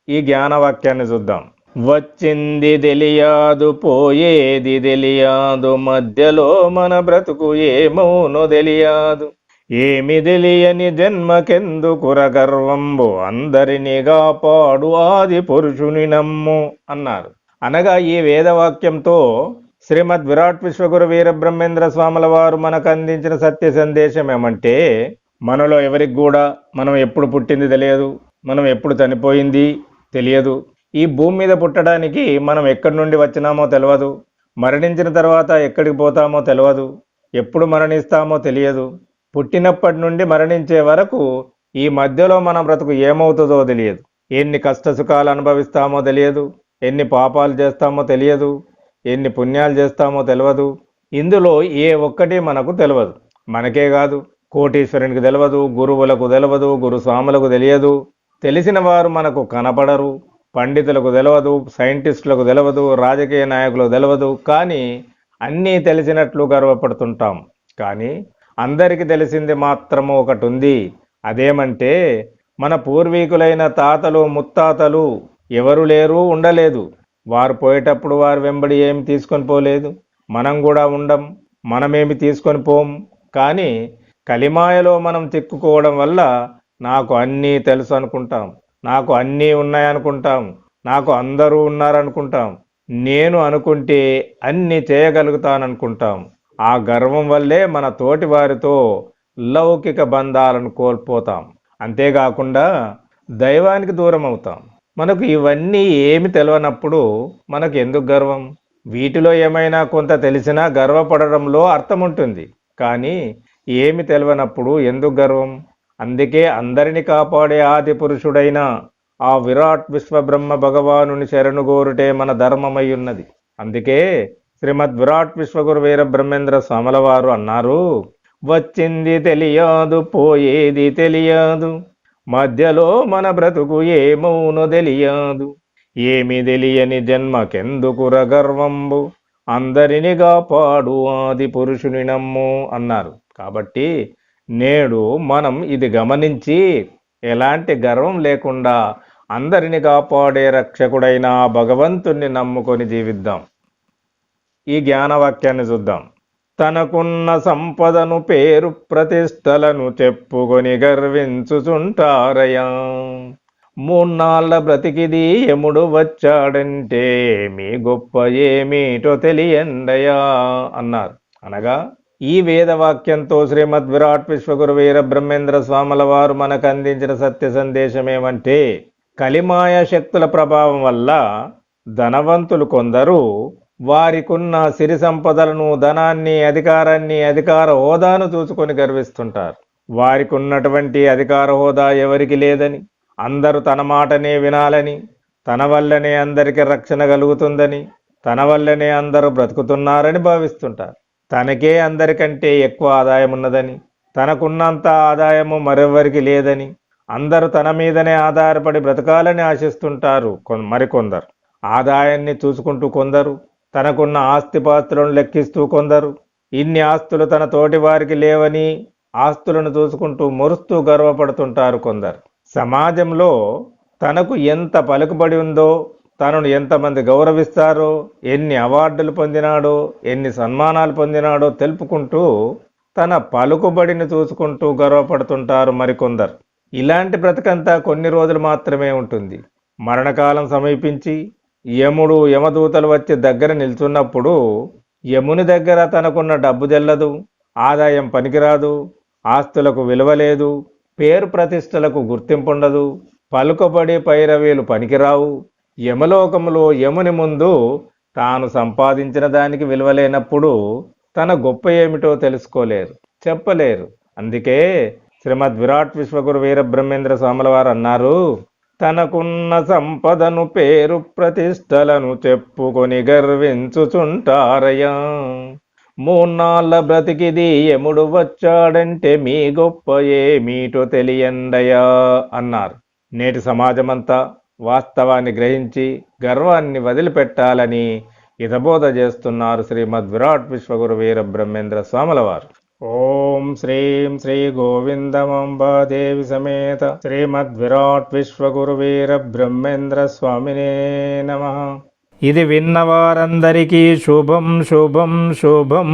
ఈ జ్ఞానవాక్యాన్ని చూద్దాం. వచ్చింది తెలియదు, పోయేది తెలియదు, మధ్యలో మన బ్రతుకు ఏమౌనో తెలియదు. ఏమి తెలియని జన్మకెందుకుర గర్వంబు, అందరినీ కాపాడు ఆది పురుషుని నమ్ము అన్నారు. అనగా ఈ వేదవాక్యంతో శ్రీమద్ విరాట్ విశ్వగురు వీరబ్రహ్మేంద్ర స్వాముల వారు మనకు అందించిన సత్య సందేశం ఏమంటే, మనలో ఎవరికి కూడా మనం ఎప్పుడు పుట్టింది తెలియదు, మనం ఎప్పుడు చనిపోయింది తెలియదు. ఈ భూమి మీద పుట్టడానికి మనం ఎక్కడి నుండి వచ్చినామో తెలియదు, మరణించిన తర్వాత ఎక్కడికి పోతామో తెలియదు, ఎప్పుడు మరణిస్తామో తెలియదు. పుట్టినప్పటి నుండి మరణించే వరకు ఈ మధ్యలో మన బ్రతుకు ఏమవుతుందో తెలియదు. ఎన్ని కష్ట సుఖాలు అనుభవిస్తామో తెలియదు, ఎన్ని పాపాలు చేస్తామో తెలియదు, ఎన్ని పుణ్యాలు చేస్తామో తెలియదు. ఇందులో ఏ ఒక్కటి మనకు తెలియదు. మనకే కాదు, కోటీశ్వరునికి తెలియదు, గురువులకు తెలియదు, గురుస్వాములకు తెలియదు. తెలిసిన వారు మనకు కనపడరు. పండితులకు తెలియదు, సైంటిస్టులకు తెలియదు, రాజకీయ నాయకులకు తెలియదు. కానీ అన్నీ తెలిసినట్లు గర్వపడుతుంటాం. కానీ అందరికీ తెలిసింది మాత్రము ఒకటి ఉంది. అదేమంటే, మన పూర్వీకులైన తాతలు ముత్తాతలు ఎవరు లేరు, ఉండలేదు. వారు పోయేటప్పుడు వారు వెంబడి ఏమి తీసుకొని పోలేదు, మనం కూడా ఉండం, మనమేమి తీసుకొని పోం. కానీ కలిమాయలో మనం చిక్కుకోవడం వల్ల నాకు అన్నీ తెలుసు అనుకుంటాం, నాకు అన్నీ ఉన్నాయనుకుంటాం, నాకు అందరూ ఉన్నారనుకుంటాం, నేను అనుకుంటే అన్నీ చేయగలుగుతాననుకుంటాం. ఆ గర్వం వల్లే మన తోటి వారితో లౌకిక బంధాలను కోల్పోతాం. అంతేకాకుండా దైవానికి దూరం అవుతాం. మనకు ఇవన్నీ ఏమి తెలియనప్పుడు మనకు ఎందుకు గర్వం? వీటిలో ఏమైనా కొంత తెలిసినా గర్వపడడంలో అర్థం ఉంటుంది. కానీ ఏమి తెలియనప్పుడు ఎందుకు గర్వం? అందుకే అందరిని కాపాడే ఆది పురుషుడైన ఆ విరాట్ విశ్వబ్రహ్మ భగవానుని శరణుగోరుటే మన ధర్మమై ఉన్నది. అందుకే శ్రీమద్ విరాట్ విశ్వగురు వీరబ్రహ్మేంద్ర స్వాముల వారు అన్నారు, వచ్చింది తెలియదు, పోయేది తెలియదు, మధ్యలో మన బ్రతుకు ఏమౌనో తెలియదు. ఏమి తెలియని జన్మకెందుకుర గర్వంబు, అందరిని కాపాడు ఆది పురుషుని నమ్ము అన్నారు. కాబట్టి నేడు మనం ఇది గమనించి ఎలాంటి గర్వం లేకుండా అందరిని కాపాడే రక్షకుడైన భగవంతుణ్ణి నమ్ముకొని జీవిద్దాం. ఈ జ్ఞానవాక్యాన్ని చూద్దాం. తనకున్న సంపదను పేరు ప్రతిష్టలను చెప్పుకొని గర్వించుచుంటారయా, మూన్నాళ్ళ బ్రతికిది యముడు వచ్చాడంటే మీ గొప్ప ఏమీటో తెలియండయా అన్నారు. అనగా ఈ వేదవాక్యంతో శ్రీమద్ విరాట్ విశ్వగురు వీరబ్రహ్మేంద్ర స్వాముల వారు మనకు అందించిన సత్య సందేశం ఏమంటే, కలిమాయ శక్తుల ప్రభావం వల్ల ధనవంతులు కొందరు వారికున్న సిరి సంపదలను, ధనాన్ని, అధికారాన్ని, అధికార హోదాను చూసుకొని గర్విస్తుంటారు. వారికి ఉన్నటువంటి అధికార హోదా ఎవరికి లేదని, అందరూ తన మాటనే వినాలని, తన వల్లనే అందరికీ రక్షణ కలుగుతుందని, తన వల్లనే అందరూ బ్రతుకుతున్నారని భావిస్తుంటారు. తనకే అందరికంటే ఎక్కువ ఆదాయం ఉన్నదని, తనకున్నంత ఆదాయము మరెవరికి లేదని, అందరూ తన మీదనే ఆధారపడి బ్రతకాలని ఆశిస్తుంటారు మరికొందరు. ఆదాయాన్ని చూసుకుంటూ కొందరు, తనకున్న ఆస్తిపాస్తులను లెక్కిస్తూ కొందరు, ఇన్ని ఆస్తులు తన తోటి వారికి లేవని ఆస్తులను చూసుకుంటూ మురుస్తూ గర్వపడుతుంటారు కొందరు. సమాజంలో తనకు ఎంత పలుకుబడి ఉందో, తనను ఎంతమంది గౌరవిస్తారో, ఎన్ని అవార్డులు పొందినాడో, ఎన్ని సన్మానాలు పొందినాడో తెలుపుకుంటూ తన పలుకుబడిని చూసుకుంటూ గర్వపడుతుంటారు మరికొందరు. ఇలాంటి బ్రతకంతా కొన్ని రోజులు మాత్రమే ఉంటుంది. మరణకాలం సమీపించి యముడు, యమదూతలు వచ్చి దగ్గర నిల్చున్నప్పుడు యముని దగ్గర తనకున్న డబ్బు చెల్లదు, ఆదాయం పనికిరాదు, ఆస్తులకు విలువ లేదు, పేరు ప్రతిష్టలకు గుర్తింపుండదు, పలుకుబడి పైరవీలు పనికిరావు. యమలోకములో యముని ముందు తాను సంపాదించిన దానికి విలువలేనప్పుడు తన గొప్ప ఏమిటో తెలుసుకోలేరు, చెప్పలేరు. అందుకే శ్రీమద్ విరాట్ విశ్వగురు వీరబ్రహ్మేంద్ర స్వాముల వారు అన్నారు, తనకున్న సంపదను పేరు ప్రతిష్టలను చెప్పుకొని గర్వించుచుంటారయ్యా, మూన్నాళ్ళ బ్రతికిది యముడు వచ్చాడంటే మీ గొప్ప ఏమీటో తెలియండయా అన్నారు. నేటి సమాజమంతా వాస్తవాన్ని గ్రహించి గర్వాన్ని వదిలిపెట్టాలని హితబోధ చేస్తున్నారు శ్రీమద్ విరాట్ విశ్వగురు వీరబ్రహ్మేంద్ర స్వాముల వారు. ఓం శ్రీం శ్రీ గోవిందమంబాదేవి సమేత శ్రీమద్విరాట్ విశ్వగురువీర బ్రహ్మేంద్ర స్వామినే నమః. ఇది విన్నవారందరికీ శుభం శుభం శుభం.